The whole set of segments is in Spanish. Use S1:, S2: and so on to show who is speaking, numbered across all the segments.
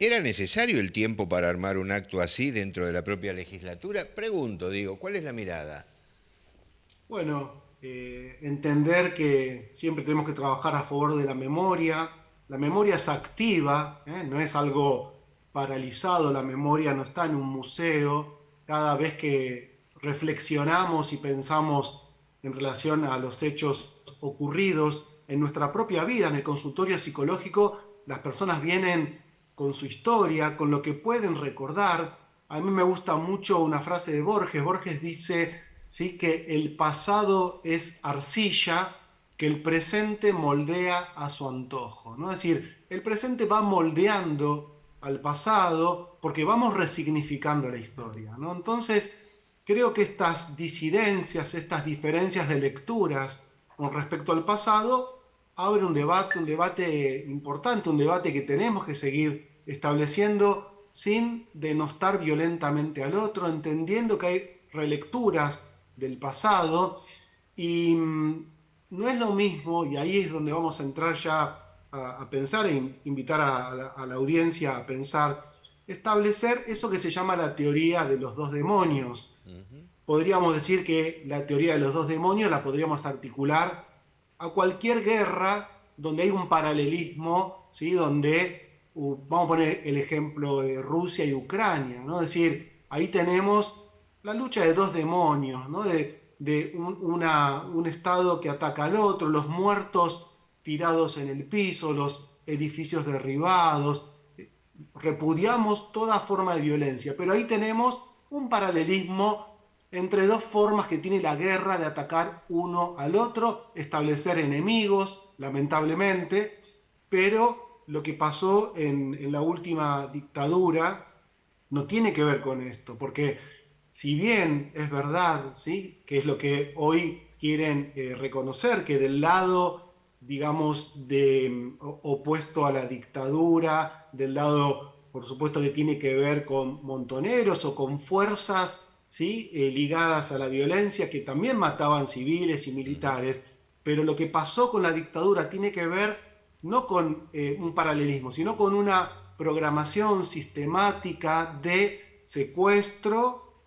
S1: ¿Era necesario el tiempo para armar un acto así dentro de la propia legislatura? Pregunto, digo, ¿cuál es la mirada?
S2: Bueno, entender que siempre tenemos que trabajar a favor de la memoria. La memoria es activa, no es algo paralizado, la memoria no está en un museo. Cada vez que reflexionamos y pensamos en relación a los hechos ocurridos en nuestra propia vida, en el consultorio psicológico, las personas vienen con su historia, con lo que pueden recordar. A mí me gusta mucho una frase de Borges. Borges dice, ¿sí?, que el pasado es arcilla que el presente moldea a su antojo, ¿no? Es decir, el presente va moldeando al pasado porque vamos resignificando la historia, ¿no? Entonces, creo que estas disidencias, estas diferencias de lecturas con respecto al pasado, abre un debate importante, un debate que tenemos que seguir estableciendo sin denostar violentamente al otro, entendiendo que hay relecturas del pasado y no es lo mismo, y ahí es donde vamos a entrar ya a pensar e invitar a la audiencia a pensar, establecer eso que se llama la teoría de los dos demonios. Podríamos decir que la teoría de los dos demonios la podríamos articular a cualquier guerra donde hay un paralelismo, ¿sí?, donde vamos a poner el ejemplo de Rusia y Ucrania, ¿no? Es decir, ahí tenemos la lucha de dos demonios, ¿no? Un Estado que ataca al otro, los muertos tirados en el piso, los edificios derribados. Repudiamos toda forma de violencia, pero ahí tenemos un paralelismo entre dos formas que tiene la guerra de atacar uno al otro, establecer enemigos, lamentablemente, pero lo que pasó en la última dictadura no tiene que ver con esto, porque si bien es verdad, ¿sí?, que es lo que hoy quieren reconocer, que del lado, digamos, opuesto a la dictadura, del lado, por supuesto, que tiene que ver con montoneros o con fuerzas, ¿sí?, ligadas a la violencia, que también mataban civiles y militares, pero lo que pasó con la dictadura tiene que ver no con un paralelismo, sino con una programación sistemática de secuestro,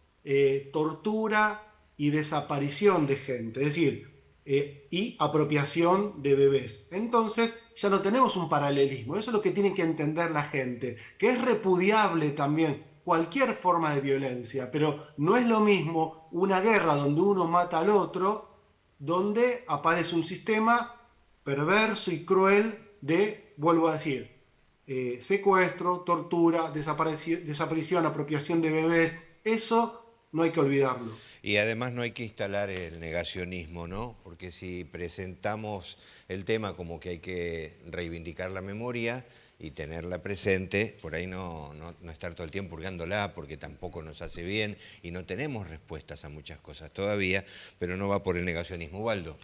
S2: tortura y desaparición de gente, es decir, y apropiación de bebés. Entonces ya no tenemos un paralelismo, eso es lo que tiene que entender la gente, que es repudiable también cualquier forma de violencia, pero no es lo mismo una guerra donde uno mata al otro, donde aparece un sistema perverso y cruel de, vuelvo a decir, secuestro, tortura, desaparición, apropiación de bebés. Eso no hay que olvidarlo.
S1: Y además no hay que instalar el negacionismo, ¿no? Porque si presentamos el tema como que hay que reivindicar la memoria y tenerla presente, por ahí no estar todo el tiempo hurgándola, porque tampoco nos hace bien y no tenemos respuestas a muchas cosas todavía, pero no va por el negacionismo. Waldo.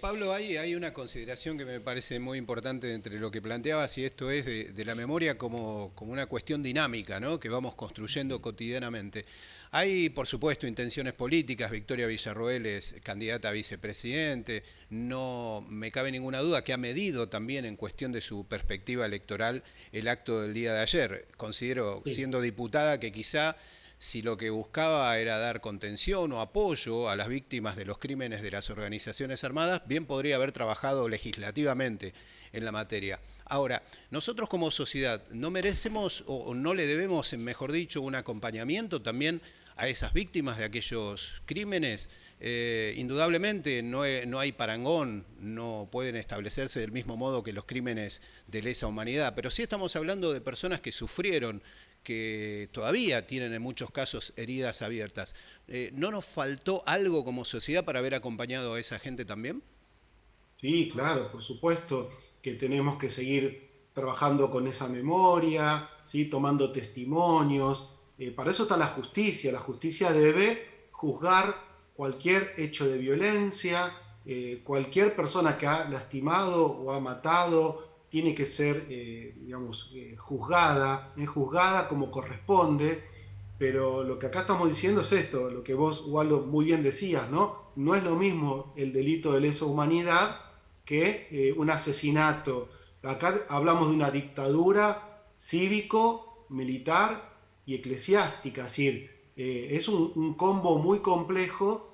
S3: Pablo, hay una consideración que me parece muy importante entre lo que planteabas, y esto es de la memoria como una cuestión dinámica, ¿no?, que vamos construyendo cotidianamente. Hay, por supuesto, intenciones políticas. Victoria Villarroel es candidata a vicepresidente. No me cabe ninguna duda que ha medido también en cuestión de su perspectiva electoral el acto del día de ayer. Considero,
S2: Sí.
S3: siendo diputada, que quizá si lo que buscaba era dar contención o apoyo a las víctimas de los crímenes de las organizaciones armadas, bien podría haber trabajado legislativamente en la materia. Ahora, nosotros como sociedad no merecemos o no le debemos, mejor dicho, un acompañamiento también a esas víctimas de aquellos crímenes. Indudablemente no hay parangón, no pueden establecerse del mismo modo que los crímenes de lesa humanidad, pero sí estamos hablando de personas que sufrieron, que todavía tienen en muchos casos heridas abiertas. ¿No nos faltó algo como sociedad para haber acompañado a esa gente también?
S2: Sí, claro, por supuesto que tenemos que seguir trabajando con esa memoria, ¿sí?, tomando testimonios. Para eso está la justicia. La justicia debe juzgar cualquier hecho de violencia, cualquier persona que ha lastimado o ha matado tiene que ser, digamos, juzgada como corresponde. Pero lo que acá estamos diciendo es esto, lo que vos, Waldo, muy bien decías, ¿no? No es lo mismo el delito de lesa humanidad que un asesinato. Acá hablamos de una dictadura, cívico, militar y eclesiástica. Es decir, es un combo muy complejo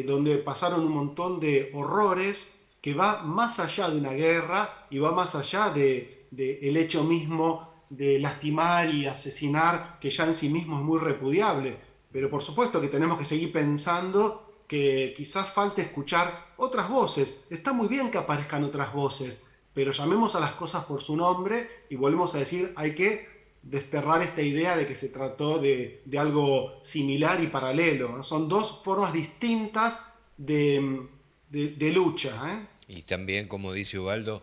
S2: donde pasaron un montón de horrores que va más allá de una guerra y va más allá de el hecho mismo de lastimar y asesinar, que ya en sí mismo es muy repudiable. Pero por supuesto que tenemos que seguir pensando que quizás falte escuchar otras voces. Está muy bien que aparezcan otras voces, pero llamemos a las cosas por su nombre y volvemos a decir, hay que desterrar esta idea de que se trató de algo similar y paralelo, ¿no? Son dos formas distintas de lucha, ¿eh?
S1: Y también, como dice Ubaldo,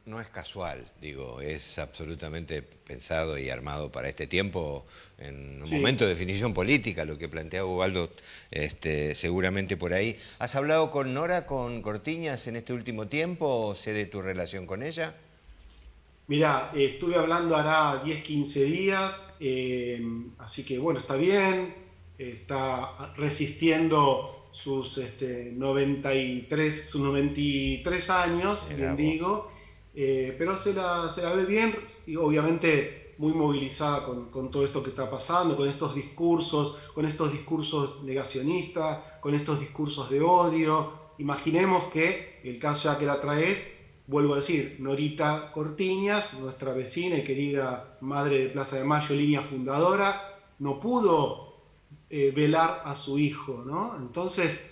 S1: no es casual, digo, es absolutamente pensado y armado para este tiempo, en un momento de definición política, lo que planteaba Ubaldo, seguramente por ahí. ¿Has hablado con Nora, con Cortiñas en este último tiempo? ¿O sé de tu relación con ella?
S2: Mirá, estuve hablando hará 10, 15 días, así que bueno, está bien, está resistiendo sus 93 años, bien digo, pero se la ve bien y obviamente muy movilizada con todo esto que está pasando, con estos discursos negacionistas, con estos discursos de odio. Imaginemos que el caso ya que la traes, vuelvo a decir, Norita Cortiñas, nuestra vecina y querida madre de Plaza de Mayo, línea fundadora, no pudo velar a su hijo, ¿no? Entonces,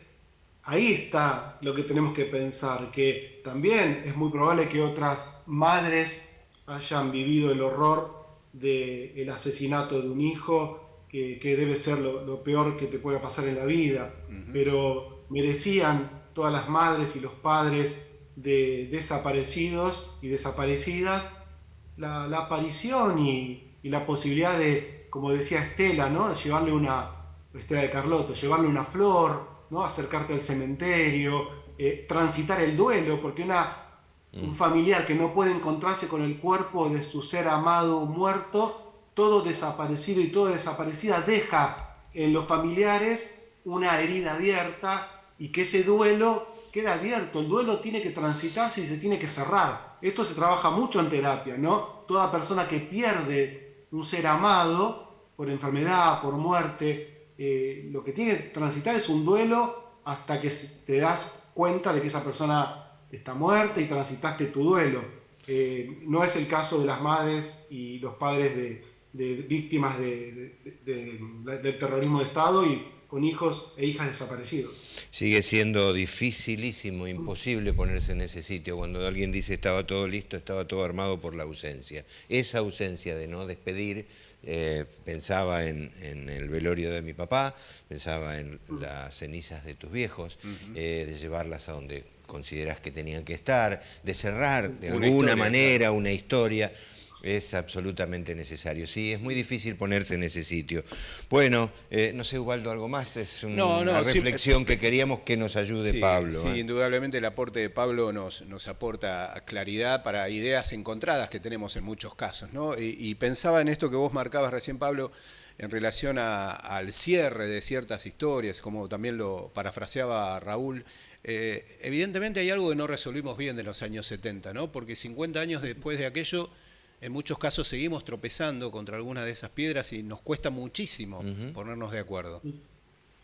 S2: ahí está lo que tenemos que pensar, que también es muy probable que otras madres hayan vivido el horror del asesinato de un hijo, que debe ser lo peor que te pueda pasar en la vida, pero merecían todas las madres y los padres de desaparecidos y desaparecidas la aparición y la posibilidad de, como decía Estela, ¿no? De llevarle Estela de Carlotto, llevarle una flor, ¿no? Acercarte al cementerio, transitar el duelo, porque un familiar que no puede encontrarse con el cuerpo de su ser amado muerto, todo desaparecido y toda desaparecida deja en los familiares una herida abierta y que ese duelo queda abierto. El duelo tiene que transitarse y se tiene que cerrar. Esto se trabaja mucho en terapia, ¿no? Toda persona que pierde un ser amado por enfermedad, por muerte, lo que tiene que transitar es un duelo hasta que te das cuenta de que esa persona está muerta y transitaste tu duelo. No es el caso de las madres y los padres de víctimas del terrorismo de Estado y con hijos e hijas desaparecidos.
S1: Sigue siendo dificilísimo, imposible ponerse en ese sitio cuando alguien dice estaba todo listo, estaba todo armado por la ausencia. Esa ausencia de no despedir, pensaba en el velorio de mi papá, pensaba en las cenizas de tus viejos, de llevarlas a donde consideras que tenían que estar, de cerrar de alguna manera una historia. Es absolutamente necesario. Sí, es muy difícil ponerse en ese sitio. Bueno, no sé, Ubaldo, ¿algo más? Es una reflexión que queríamos que nos ayude Pablo.
S3: Sí, indudablemente el aporte de Pablo nos aporta claridad para ideas encontradas que tenemos en muchos casos, ¿no? Y pensaba en esto que vos marcabas recién, Pablo, en relación al cierre de ciertas historias, como también lo parafraseaba Raúl. Evidentemente hay algo que no resolvimos bien de los años 70, ¿no? Porque 50 años después de aquello, en muchos casos seguimos tropezando contra algunas de esas piedras y nos cuesta muchísimo ponernos de acuerdo.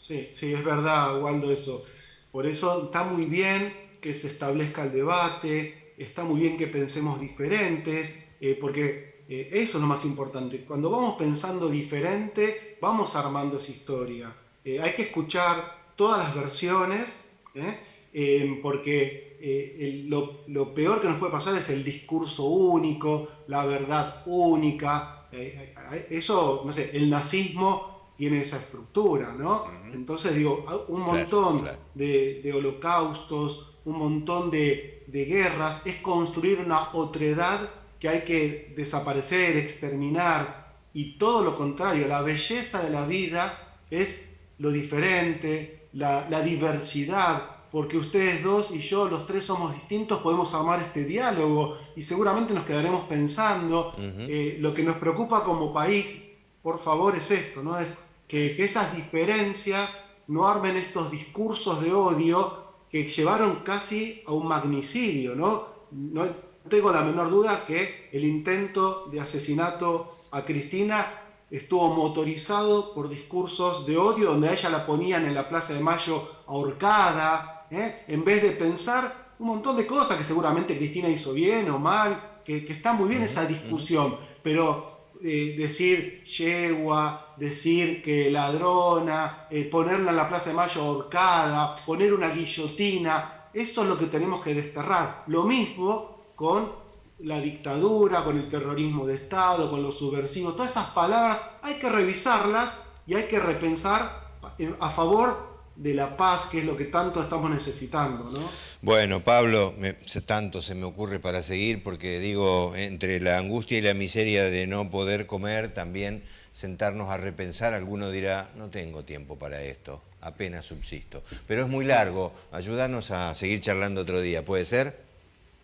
S2: Sí, sí, es verdad, Waldo, eso. Por eso está muy bien que se establezca el debate, está muy bien que pensemos diferentes, porque eso es lo más importante. Cuando vamos pensando diferente, vamos armando esa historia. Hay que escuchar todas las versiones, porque lo peor que nos puede pasar es el discurso único, la verdad única. Eso, no sé, el nazismo tiene esa estructura, ¿no? Entonces digo, un montón de holocaustos, un montón de guerras, es construir una otredad que hay que desaparecer, exterminar, y todo lo contrario, la belleza de la vida es lo diferente, la diversidad, porque ustedes dos y yo, los tres somos distintos, podemos armar este diálogo y seguramente nos quedaremos pensando. Lo que nos preocupa como país, por favor, es esto, ¿no? Es que esas diferencias no armen estos discursos de odio que llevaron casi a un magnicidio, ¿no? no tengo la menor duda que el intento de asesinato a Cristina estuvo motorizado por discursos de odio, donde a ella la ponían en la Plaza de Mayo ahorcada, en vez de pensar un montón de cosas que seguramente Cristina hizo bien o mal, que está muy bien esa discusión, pero decir yegua, decir que ladrona, ponerla en la Plaza de Mayo ahorcada, poner una guillotina, eso es lo que tenemos que desterrar. Lo mismo con la dictadura, con el terrorismo de Estado, con los subversivos, todas esas palabras hay que revisarlas y hay que repensar a favor de la paz, que es lo que tanto estamos necesitando, ¿no?
S1: Bueno, Pablo, tanto se me ocurre para seguir, porque digo, entre la angustia y la miseria de no poder comer, también sentarnos a repensar, alguno dirá, no tengo tiempo para esto, apenas subsisto. Pero es muy largo, ayúdanos a seguir charlando otro día, ¿puede ser?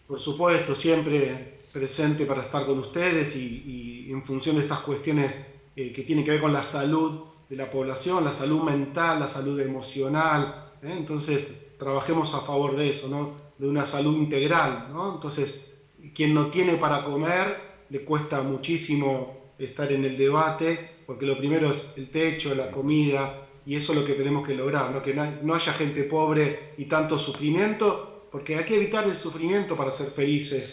S2: Por supuesto, siempre presente para estar con ustedes y en función de estas cuestiones que tienen que ver con la salud de la población, la salud mental, la salud emocional, entonces trabajemos a favor de eso, ¿no? De una salud integral, ¿no? Entonces, quien no tiene para comer, le cuesta muchísimo estar en el debate, porque lo primero es el techo, la comida, y eso es lo que tenemos que lograr, ¿no? Que no haya gente pobre y tanto sufrimiento, porque hay que evitar el sufrimiento para ser felices.